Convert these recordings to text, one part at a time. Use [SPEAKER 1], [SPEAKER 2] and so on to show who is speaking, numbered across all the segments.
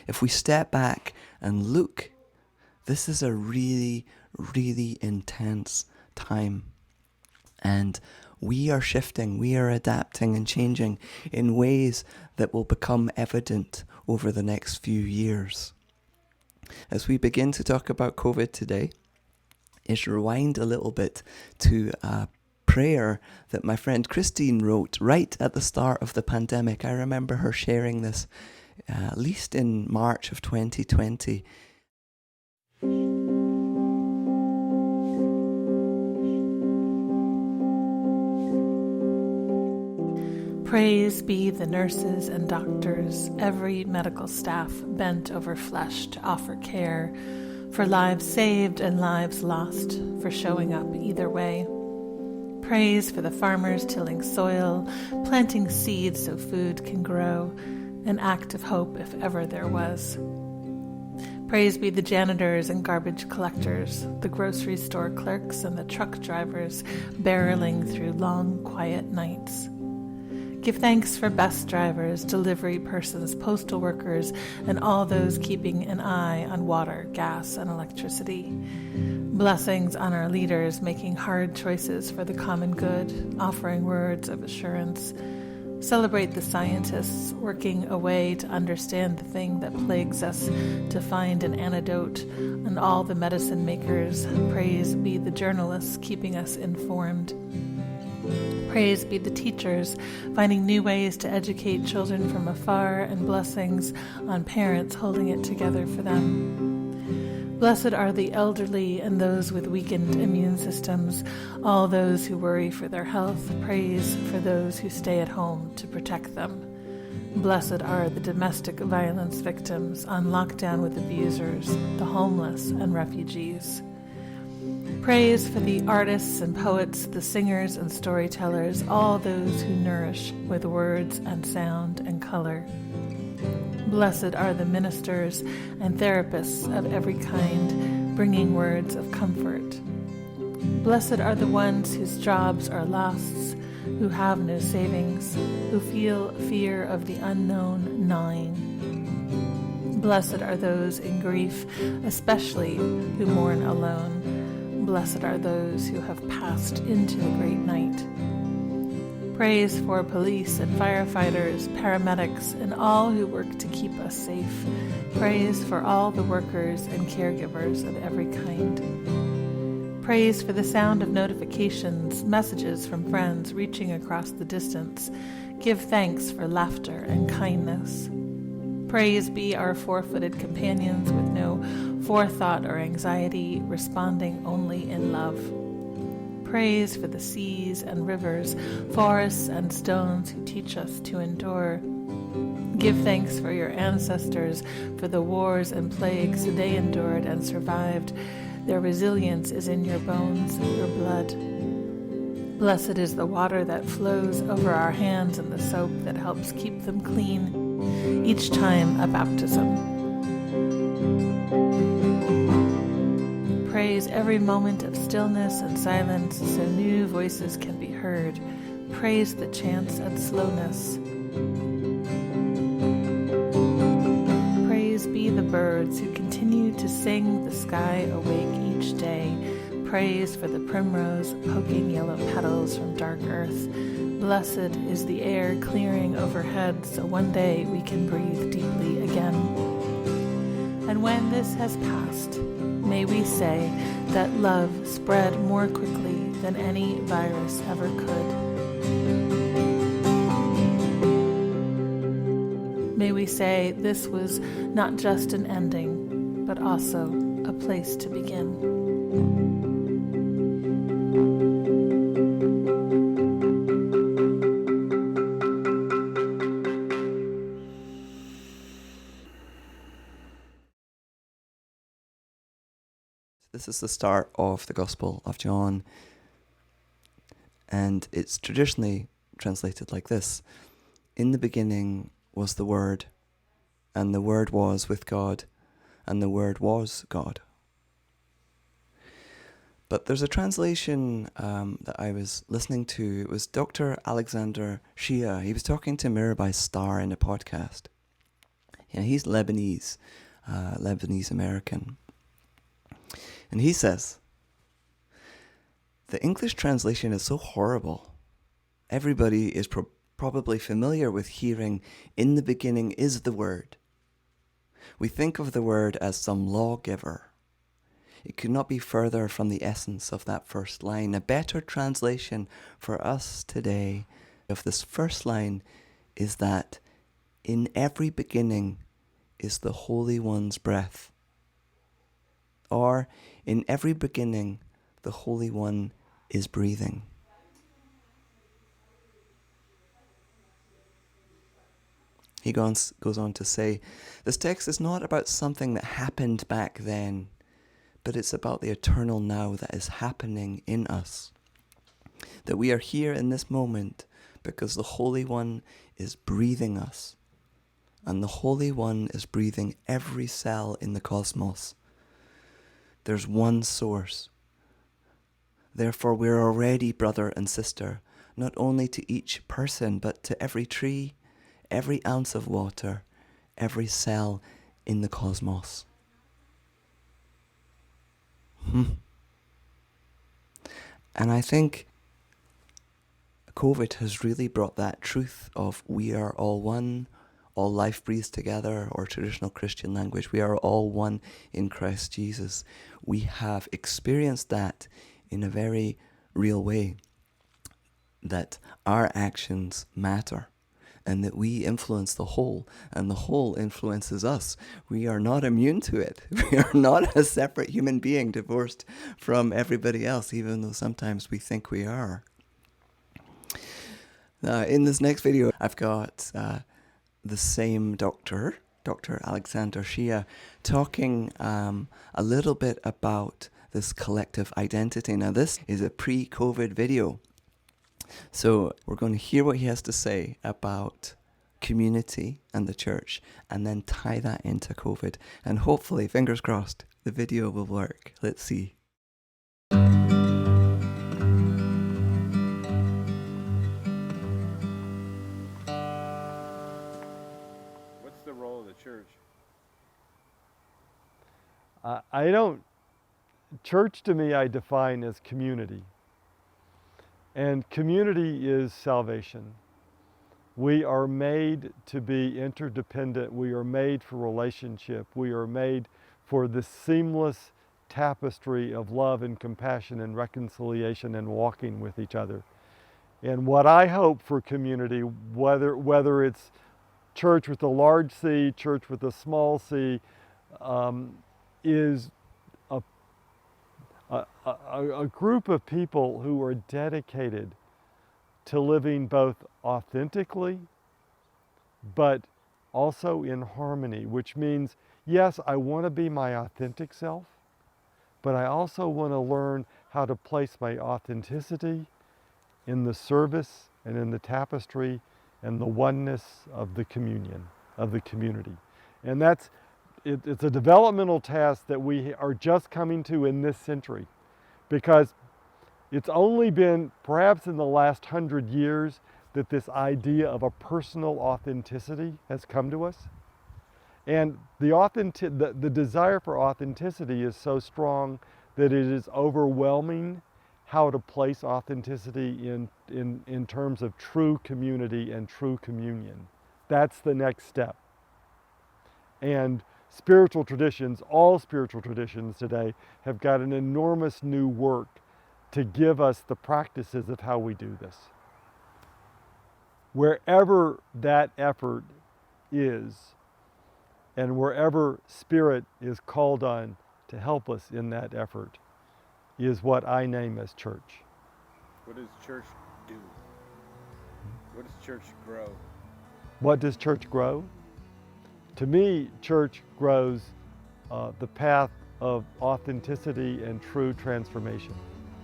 [SPEAKER 1] if we step back and look, this is a really, really intense time. And we are shifting, we are adapting and changing in ways that will become evident over the next few years. As we begin to talk about COVID today, is rewind a little bit to a prayer that my friend Christine wrote right at the start of the pandemic. I remember her sharing this at least in March of 2020.
[SPEAKER 2] Praise be the nurses and doctors, every medical staff bent over flesh to offer care, for lives saved and lives lost, for showing up either way. Praise for the farmers tilling soil, planting seeds so food can grow, an act of hope if ever there was. Praise be the janitors and garbage collectors, the grocery store clerks and the truck drivers barreling through long, quiet nights. Give thanks for bus drivers, delivery persons, postal workers, and all those keeping an eye on water, gas, and electricity. Blessings on our leaders making hard choices for the common good, offering words of assurance. Celebrate the scientists working away to understand the thing that plagues us, to find an antidote, and all the medicine makers. Praise be the journalists keeping us informed. Praise be the teachers, finding new ways to educate children from afar, and blessings on parents holding it together for them. Blessed are the elderly and those with weakened immune systems, all those who worry for their health. Praise for those who stay at home to protect them. Blessed are the domestic violence victims on lockdown with abusers, the homeless and refugees. Praise for the artists and poets, the singers and storytellers, all those who nourish with words and sound and color. Blessed are the ministers and therapists of every kind, bringing words of comfort. Blessed are the ones whose jobs are lost, who have no savings, who feel fear of the unknown gnawing. Blessed are those in grief, especially who mourn alone. Blessed are those who have passed into the great night. Praise for police and firefighters, paramedics, and all who work to keep us safe. Praise for all the workers and caregivers of every kind. Praise for the sound of notifications, messages from friends reaching across the distance. Give thanks for laughter and kindness. Praise be our four-footed companions with no forethought or anxiety, responding only in love. Praise for the seas and rivers, forests and stones who teach us to endure. Give thanks for your ancestors, for the wars and plagues they endured and survived. Their resilience is in your bones, your blood. Blessed is the water that flows over our hands and the soap that helps keep them clean, each time a baptism. Praise every moment of stillness and silence so new voices can be heard. Praise the chants and slowness. Praise be the birds who continue to sing the sky awake each day. Praise for the primrose poking yellow petals from dark earth. Blessed is the air clearing overhead so one day we can breathe deeply again. And when this has passed, may we say that love spread more quickly than any virus ever could. May we say this was not just an ending, but also a place to begin.
[SPEAKER 1] This is the start of the Gospel of John, and it's traditionally translated like this. In the beginning was the Word, and the Word was with God, and the Word was God. But there's a translation that I was listening to. It was Dr. Alexander Shia. He was talking to Mirabai Starr in a podcast. Yeah, he's Lebanese, Lebanese American. And he says, the English translation is so horrible. Everybody is probably familiar with hearing, in the beginning is the Word. We think of the Word as some lawgiver. It could not be further from the essence of that first line. A better translation for us today of this first line is that in every beginning is the Holy One's breath. Or in every beginning, the Holy One is breathing. He goes on to say, this text is not about something that happened back then, but it's about the eternal now that is happening in us. That we are here in this moment because the Holy One is breathing us. And the Holy One is breathing every cell in the cosmos. There's one source. Therefore, we're already brother and sister, not only to each person, but to every tree, every ounce of water, every cell in the cosmos. And I think COVID has really brought that truth of we are all one, all life breathes together, or traditional Christian language, we are all one in Christ Jesus. We have experienced that in a very real way, that our actions matter and that we influence the whole and the whole influences us. We are not immune to it. We are not a separate human being divorced from everybody else, even though sometimes we think we are. In this next video, I've got the same doctor, Dr. Alexander Shia, talking a little bit about this collective identity. Now, this is a pre-COVID video. So we're going to hear what he has to say about community and the church, and then tie that into COVID. And hopefully, fingers crossed, the video will work. Let's see.
[SPEAKER 3] What's the role of the church?
[SPEAKER 4] Church to me I define as community. And community is salvation. We are made to be interdependent. We are made for relationship. We are made for the seamless tapestry of love and compassion and reconciliation and walking with each other. And what I hope for community, whether it's church with a large C, church with a small c, is a group of people who are dedicated to living both authentically but also in harmony, which means, yes, I want to be my authentic self, but I also want to learn how to place my authenticity in the service and in the tapestry and the oneness of the communion, of the community. And it's a developmental task that we are just coming to in this century, because it's only been perhaps in the last 100 years that this idea of a personal authenticity has come to us. And the desire for authenticity is so strong that it is overwhelming how to place authenticity in terms of true community and true communion. That's the next step. And spiritual traditions, all spiritual traditions today, have got an enormous new work to give us the practices of how we do this. Wherever that effort is, and wherever Spirit is called on to help us in that effort, is what I name as church.
[SPEAKER 3] What does church do? What does church grow?
[SPEAKER 4] What does church grow? To me, church grows the path of authenticity and true transformation.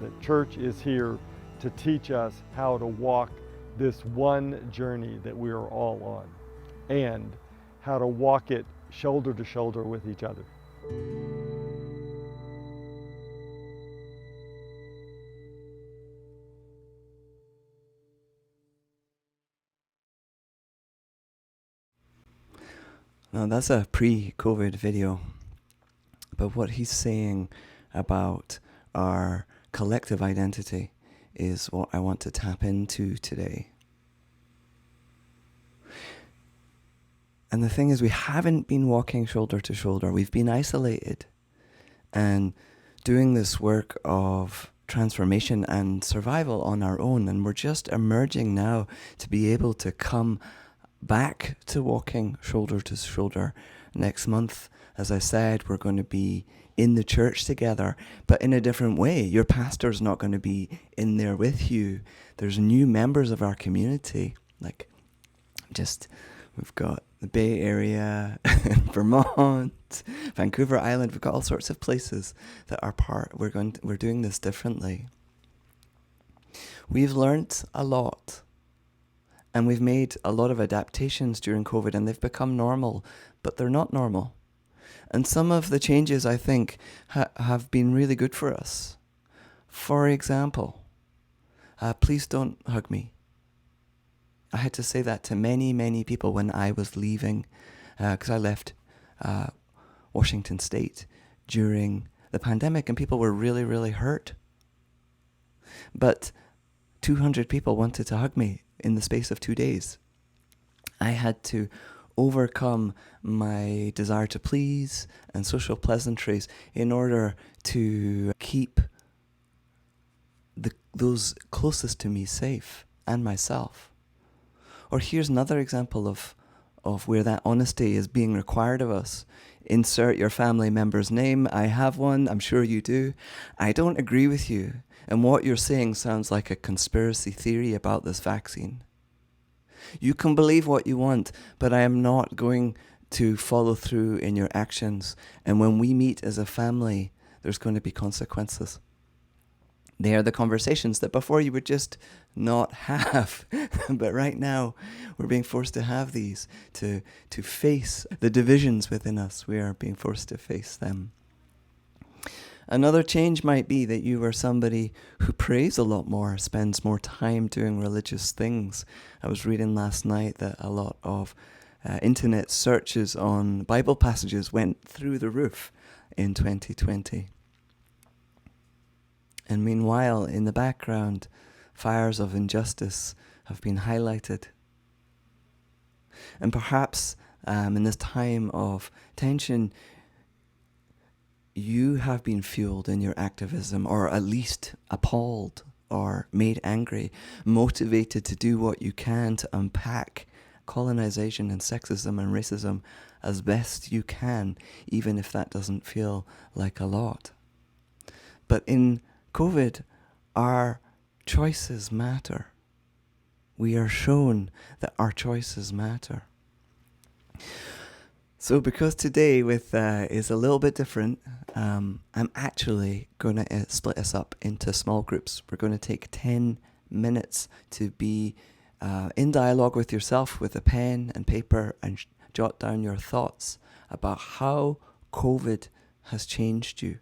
[SPEAKER 4] That church is here to teach us how to walk this one journey that we are all on, and how to walk it shoulder to shoulder with each other.
[SPEAKER 1] Now that's a pre-COVID video, but what he's saying about our collective identity is what I want to tap into today. And the thing is, we haven't been walking shoulder to shoulder. We've been isolated and doing this work of transformation and survival on our own. And we're just emerging now to be able to come back to walking shoulder to shoulder. Next month, as I said, we're going to be in the church together, but in a different way. Your pastor's not going to be in there with you. There's new members of our community. We've got the Bay Area, Vermont, Vancouver Island. We've got all sorts of places that are we're doing this differently. We've learnt a lot, and we've made a lot of adaptations during COVID, and they've become normal, but they're not normal. And some of the changes, I think, have been really good for us. For example, please don't hug me. I had to say that to many, many people when I was leaving, because I left Washington State during the pandemic, and people were really, really hurt. But 200 people wanted to hug me in the space of 2 days. I had to overcome my desire to please and social pleasantries in order to keep those closest to me safe, and myself. Or here's another example of where that honesty is being required of us. Insert your family member's name. I have one. I'm sure you do. I don't agree with you. And what you're saying sounds like a conspiracy theory about this vaccine. You can believe what you want, but I am not going to follow through in your actions. And when we meet as a family, there's going to be consequences. They are the conversations that before you would just not have. But right now, we're being forced to have these, to face the divisions within us. We are being forced to face them. Another change might be that you are somebody who prays a lot more, spends more time doing religious things. I was reading last night that a lot of internet searches on Bible passages went through the roof in 2020. And meanwhile, in the background, fires of injustice have been highlighted. And perhaps in this time of tension, you have been fueled in your activism, or at least appalled or made angry, motivated to do what you can to unpack colonization and sexism and racism as best you can, even if that doesn't feel like a lot. But in COVID, our choices matter. We are shown that our choices matter. So because today is a little bit different, I'm actually going to split us up into small groups. We're going to take 10 minutes to be in dialogue with yourself with a pen and paper and jot down your thoughts about how COVID has changed you.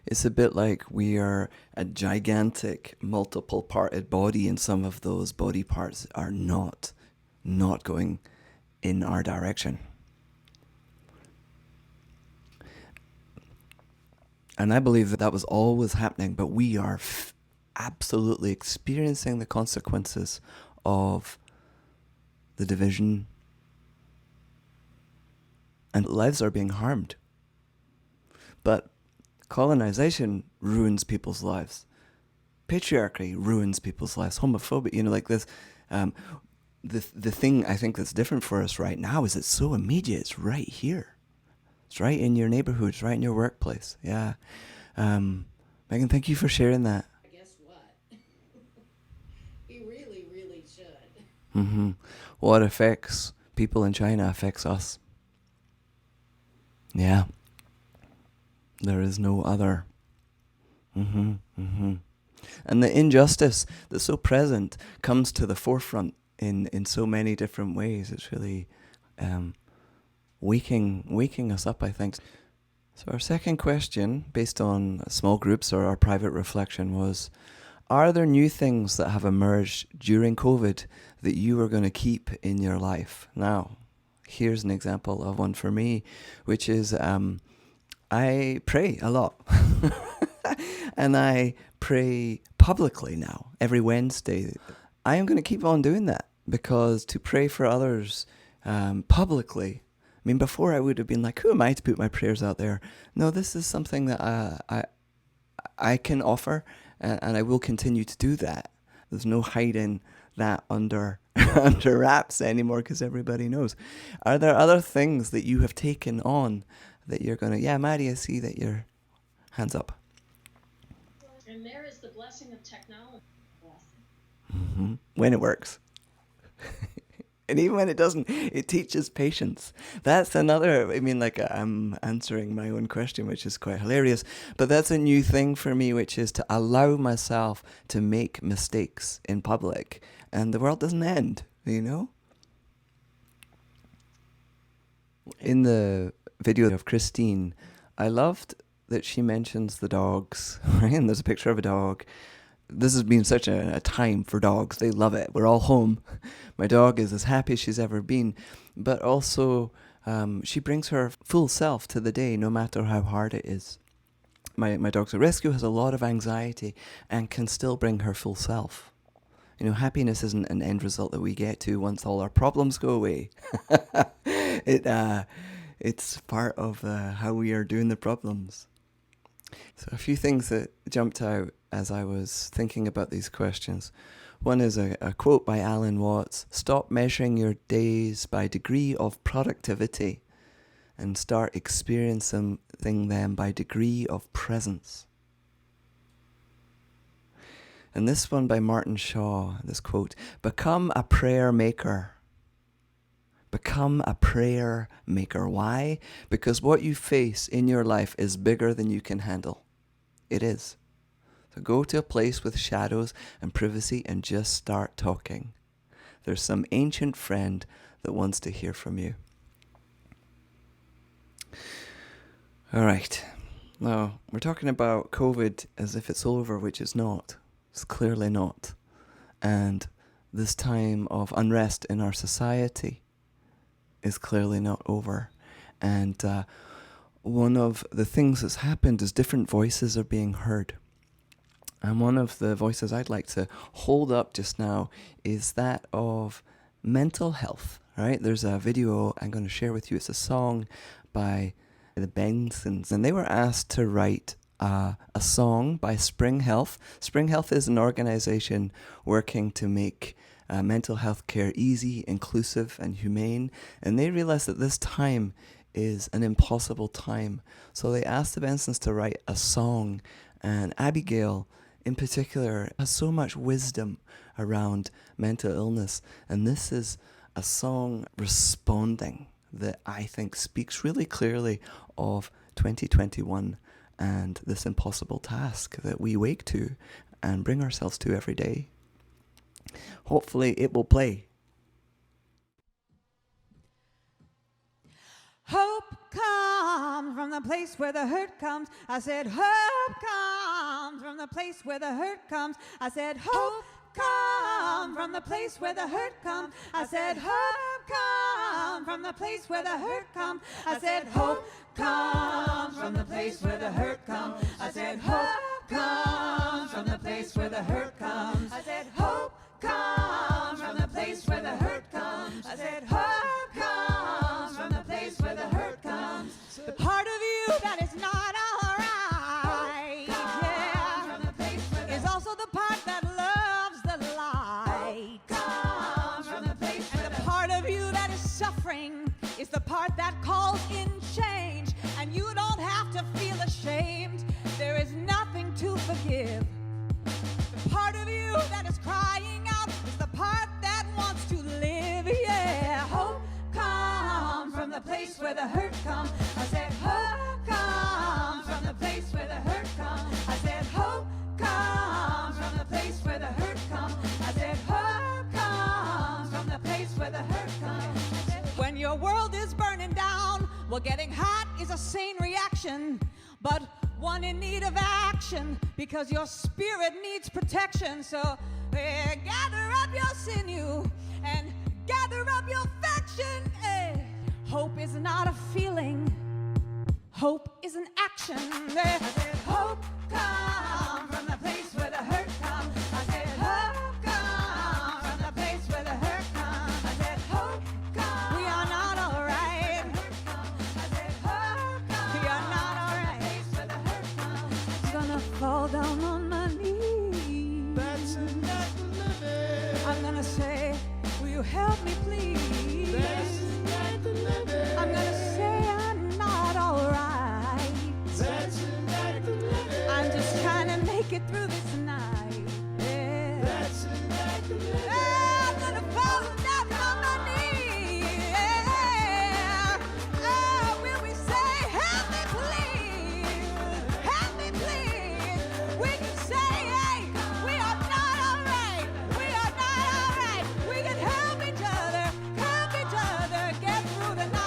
[SPEAKER 1] It's a bit like we are a gigantic, multiple-parted body, and some of those body parts are not going in our direction. And I believe that was always happening, but we are absolutely experiencing the consequences of the division, and lives are being harmed. But colonization ruins people's lives. Patriarchy ruins people's lives. Homophobia, like this. The thing I think that's different for us right now is it's so immediate. It's right here. It's right in your neighborhood. It's right in your workplace. Yeah. Megan, thank you for sharing that.
[SPEAKER 5] Guess what? We really, really should.
[SPEAKER 1] Mm-hmm. What affects people in China affects us. Yeah. There is no other. And the injustice that's so present comes to the forefront in so many different ways. It's really waking us up, I think. So our second question, based on small groups or our private reflection, was, Are there new things that have emerged during COVID that you are going to keep in your life? Now, here's an example of one for me, which is I pray a lot. And I pray publicly now, every Wednesday. I am going to keep on doing that, because to pray for others publicly, I mean, before I would have been like, who am I to put my prayers out there? No, this is something that I can offer, and I will continue to do that. There's no hiding that under under wraps anymore, because everybody knows. Are there other things that you have taken on that you're going to... Yeah, Maddie, I see that your hand's up.
[SPEAKER 5] And there is the blessing of technology.
[SPEAKER 1] When it works. And even when it doesn't, it teaches patience. That's another, I mean, like, I'm answering my own question, which is quite hilarious. But that's a new thing for me, which is to allow myself to make mistakes in public. And the world doesn't end, you know? In the video of Christine, I loved that she mentions the dogs, right? And there's a picture of a dog. This has been such a time for dogs. They love it. We're all home. My dog is as happy as she's ever been. But also, she brings her full self to the day, no matter how hard it is. My dog's a rescue, has a lot of anxiety, and can still bring her full self. You know, happiness isn't an end result that we get to once all our problems go away. It's part of how we are doing the problems. So a few things that jumped out as I was thinking about these questions. One is a quote by Alan Watts: "Stop measuring your days by degree of productivity and start experiencing them by degree of presence." And this one by Martin Shaw, this quote: "Become a prayer maker." Become a prayer maker. Why? Because what you face in your life is bigger than you can handle. It is. So go to a place with shadows and privacy and just start talking. There's some ancient friend that wants to hear from you. All right. Now, we're talking about COVID as if it's over, which is not. It's clearly not. And this time of unrest in our society is clearly not over. And one of the things that's happened is different voices are being heard. And one of the voices I'd like to hold up just now is that of mental health, right? There's a video I'm going to share with you. It's a song by the Bensons, and they were asked to write a song by Spring Health. Spring Health is an organization working to make mental health care easy, inclusive, and humane. And they realized that this time is an impossible time. So they asked the Bensons to write a song. And Abigail, in particular, has so much wisdom around mental illness. And this is a song responding that I think speaks really clearly of 2021 and this impossible task that we wake to and bring ourselves to every day. Hopefully it will play.
[SPEAKER 6] Hope comes from the place where the hurt comes. I said hope comes from the place where the hurt comes. I said hope comes from the place where the hurt comes. I said hope comes from the place where the hurt comes. I said hope comes from the place where the hurt comes. I said hope comes from the place where the hurt comes. I said hope comes from the place where the hurt comes. I said hope comes from the place where the hurt comes. The part of you that is not alright, yeah, is also the part that loves the light. And the part of you that is suffering is the part that calls in change. And you don't have to feel ashamed. There is nothing to forgive. The part of you that is crying out is the part that wants to live, yeah. Hope comes from the place where the hurt comes. I said hope comes from the place where the hurt comes. I said hope comes from the place where the hurt comes. I said hope comes from the place where the hurt comes. When your world is burning down, well, getting hot is a sane reaction. But one in need of action, because your spirit needs protection. So gather up your sinew and gather up your faction. Hope is not a feeling, hope is an action. I said, hope come from the place where the hurt comes. I said, hope come from the place where the hurt comes. I said, hope come. We are not all right. I said, hope come. We are not all right. Where the hurt comes. I'm gonna fall down on my knees.
[SPEAKER 7] That's not living.
[SPEAKER 6] I'm gonna say, will you help me, please?
[SPEAKER 7] That's not living.
[SPEAKER 6] I'm gonna say I'm not all right.
[SPEAKER 7] That's not living.
[SPEAKER 6] I'm just trying to make it through this night. Yeah.
[SPEAKER 7] That's not living.
[SPEAKER 6] I'm gonna fall down on my knees. Yeah. Oh, will we say, help me please? Help me please. We can say, hey, we are not all right. We are not all right. We can help each other get through the night.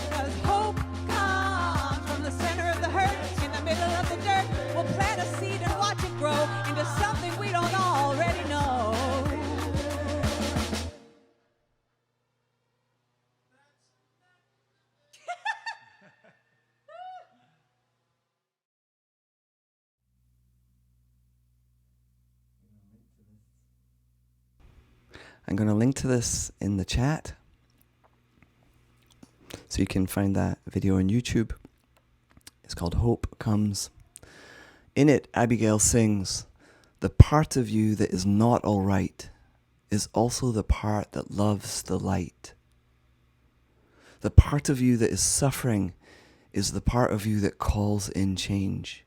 [SPEAKER 6] Because hope comes from the center of the hurt, in the middle of the dirt. We'll plant a seed and watch it grow into something we don't already know.
[SPEAKER 1] I'm going to link to this in the chat, so you can find that video on YouTube. It's called Hope Comes. In it, Abigail sings, "The part of you that is not all right is also the part that loves the light. The part of you that is suffering is the part of you that calls in change."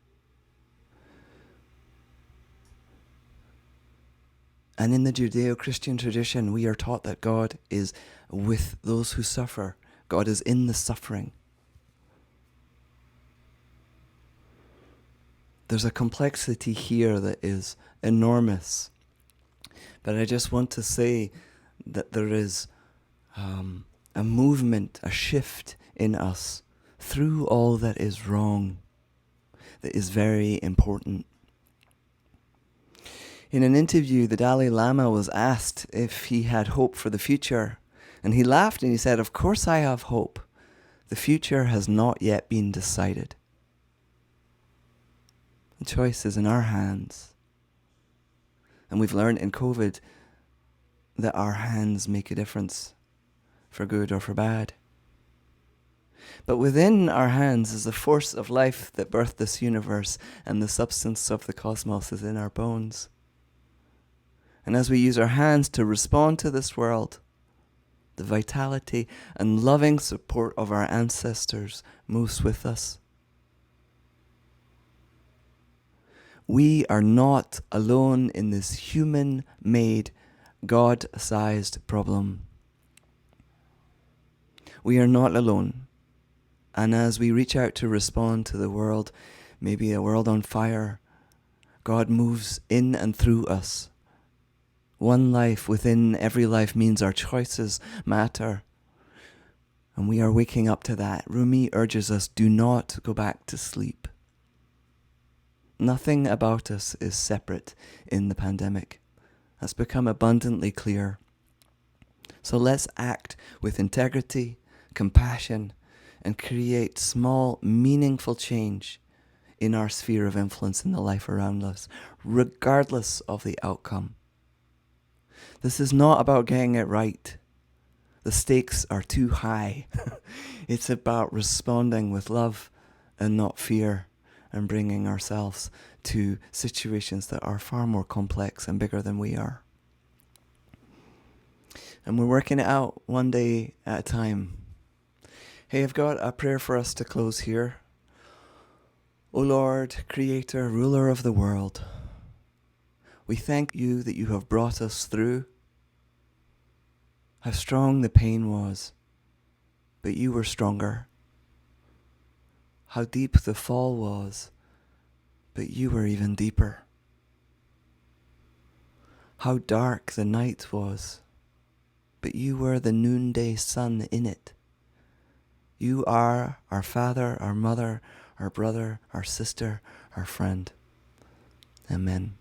[SPEAKER 1] And in the Judeo-Christian tradition, we are taught that God is with those who suffer. God is in the suffering. There's a complexity here that is enormous. But I just want to say that there is a movement, a shift in us through all that is wrong, that is very important. In an interview, the Dalai Lama was asked if he had hope for the future. And he laughed and he said, "Of course I have hope. The future has not yet been decided." The choice is in our hands. And we've learned in COVID that our hands make a difference, for good or for bad. But within our hands is the force of life that birthed this universe, and the substance of the cosmos is in our bones. And as we use our hands to respond to this world, the vitality and loving support of our ancestors moves with us. We are not alone in this human-made, God-sized problem. We are not alone. And as we reach out to respond to the world, maybe a world on fire, God moves in and through us. One life within every life means our choices matter. And we are waking up to that. Rumi urges us, do not go back to sleep. Nothing about us is separate in the pandemic. That's become abundantly clear. So let's act with integrity, compassion, and create small, meaningful change in our sphere of influence in the life around us, regardless of the outcome. This is not about getting it right. The stakes are too high. It's about responding with love and not fear, and bringing ourselves to situations that are far more complex and bigger than we are. And we're working it out one day at a time. Hey, I've got a prayer for us to close here. O Lord, Creator, Ruler of the world, we thank you that you have brought us through. How strong the pain was, but you were stronger. How deep the fall was, but you were even deeper. how dark the night was, but you were the noonday sun in it. You are our father, our mother, our brother, our sister, our friend. Amen.